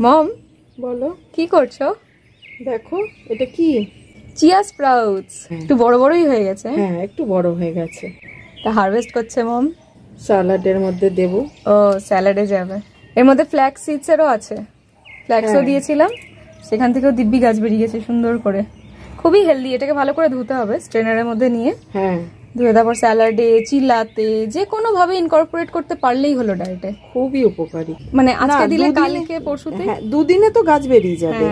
মম বলো কি করছো? দেখো এটা কি? Chia sprouts. একটু বড় বড়ই হয়ে গেছে। হ্যাঁ একটু বড় হয়ে গেছে। তা হারভেস্ট করছে মম। স্যালাডের মধ্যে দেব। ও স্যালাডে যাবে। এর মধ্যে ফ্ল্যাক্স সিডসেরও আছে। ফ্ল্যাক্সও দিয়েছিলাম, সেখান থেকেও দিব্যি গাছ বেরিয়ে গেছে সুন্দর করে। খুবই হেলদি। এটাকে ভালো করে ধুতে হবে স্ট্রেনারের মধ্যে নিয়ে। হ্যাঁ ধুয়ে তারপর স্যালাডে, চিলাতে যে কোনো ভাবে ইনকর্পোরেট করতে পারলেই হলো ডায়েটে। খুবই উপকারী। মানে আজকে দিলে কালকে পরশুতে, হ্যাঁ দুদিনে তো গাছ বেরিয়ে যাবে।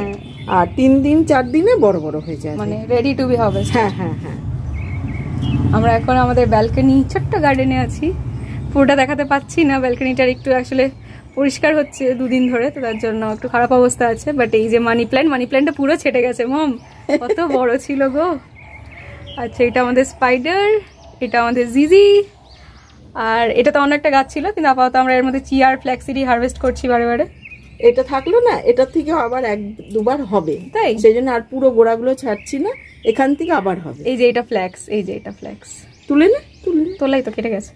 আর 3 দিন 4 দিনে বড় বড় হয়ে যাবে, মানে রেডি টু বি হবে। হ্যাঁ হ্যাঁ হ্যাঁ। আমরা এখন আমাদের ব্যালকনি ছোট্ট গার্ডেনে আছি। পুরোটা দেখাতে পাচ্ছি না, ব্যালকনিটার একটু আসলে পরিষ্কার হচ্ছে 2 দিন ধরে, তো তার জন্য একটু খারাপ অবস্থা আছে। বাট এই যে মানি প্ল্যান্টটা পুরো ছেটে গেছে মম, কত বড় ছিল গো। আচ্ছা এটা আমাদের স্পাইডার, এটা আমাদের জিজি, আর এটা তো অনেকটা গাছ ছিল, কিন্তু আপাতত আমরা এর মধ্যে চিয়া আর ফ্ল্যাক্সিডি হারভেস্ট করছি বারে বারে। এটা থাকলো না, এটা থেকে আবার 1-2 হবে, তাই সেই জন্য আর পুরো গোড়াগুলো ছাড়ছি না, এখান থেকে আবার হবে। এই যে এটা ফ্ল্যাক্স, এই যে এটা ফ্ল্যাক্স। তুলে না তোলাই তো কেটে গেছে।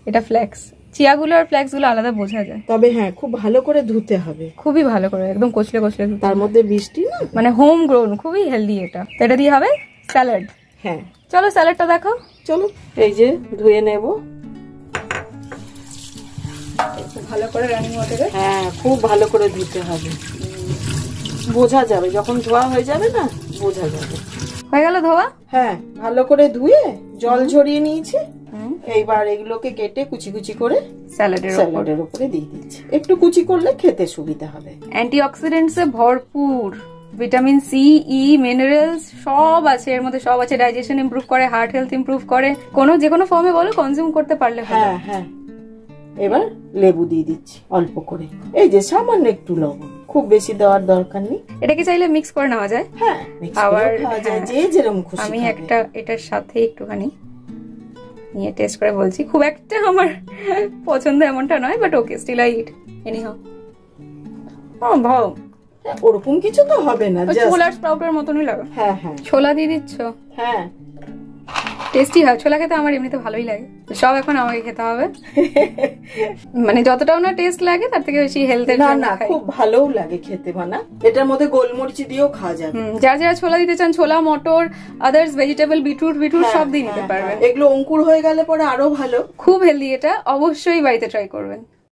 এটা ফ্ল্যাক্স। চিয়াগুলো আর ফ্ল্যাক্সগুলো আলাদা বোঝা যায়। তবে হ্যাঁ খুব ভালো করে ধুতে হবে, খুবই ভালো করে একদম কচলে কচলে ধুতে। তার মধ্যে বৃষ্টি না, মানে হোম গ্রোন, খুবই হেলদি এটা। তো এটা দিয়ে হবে স্যালাড। হ্যাঁ চলো স্যালাডটা দেখো। চলো এই যে ধুয়ে নেব ভালো করে রানিং ওয়াটারে। হ্যাঁ খুব ভালো করে ধুতে হবে, বোঝা যাবে যখন ধোয়া হয়ে যাবে না, বোঝা যাবে। হয়ে গেল ধোয়া? হ্যাঁ ভালো করে ধুয়ে জল ঝরিয়ে নিয়েছি। এইবার এগুলোকে কেটে কুচি কুচি করে স্যালাডের উপরে দিয়ে দিচ্ছি। একটু কুচি করলে খেতে সুবিধা হবে। অ্যান্টিঅক্সিডেন্টসে ভরপুর, ভিটামিন সি, ই, মিনারেলস সব আছে এর মধ্যে, সব আছে। ডাইজেশন ইমপ্রুভ করে, হার্ট হেলথ ইমপ্রুভ করে। যে কোনো ফর্মে বলো কনজিউম করতে পারলে। হ্যাঁ হ্যাঁ। এবার লেবু দিয়ে দিচ্ছি অল্প করে, এই যে সামান্য একটু লবণ, খুব বেশি দেওয়ার দরকার নেই। এটা কি চাইলে মিক্স করে নেওয়া যায়? হ্যাঁ আবার যে যেরকম খুশি। আমি একটা এটার সাথে একটুখানি নিয়ে টেস্ট করে বলছি। খুব একটা আমার পছন্দ এমনটা নয়, but okay still I eat anyhow. ও ভাও, ওরকম কিছু তো হবে না, ছোলার স্প্রাউটের মতনই লাগে। হ্যাঁ হ্যাঁ। ছোলা দিয়ে দিচ্ছ? হ্যাঁ টেস্টি হয়। ছোলা খেতে আমার এমনিতে ভালোই লাগে। সব এখন আমাকে খেতে হবে। মানে যতটাও না টেস্ট লাগে তার থেকে বেশি হেলথের জন্য। না খুব ভালোও লাগে খেতে। মানে এটার মধ্যে গোলমরিচ দিয়েও খাওয়া যাবে। যারা ছোলা দিতে চান, ছোলা, মটর, আদার্স ভেজিটেবল, বিটরুট সব দিয়ে নিতে পারবেন। এগুলো অঙ্কুর হয়ে গেলে পরে আরো ভালো। খুব হেলদি এটা, অবশ্যই বাড়িতে ট্রাই করবেন।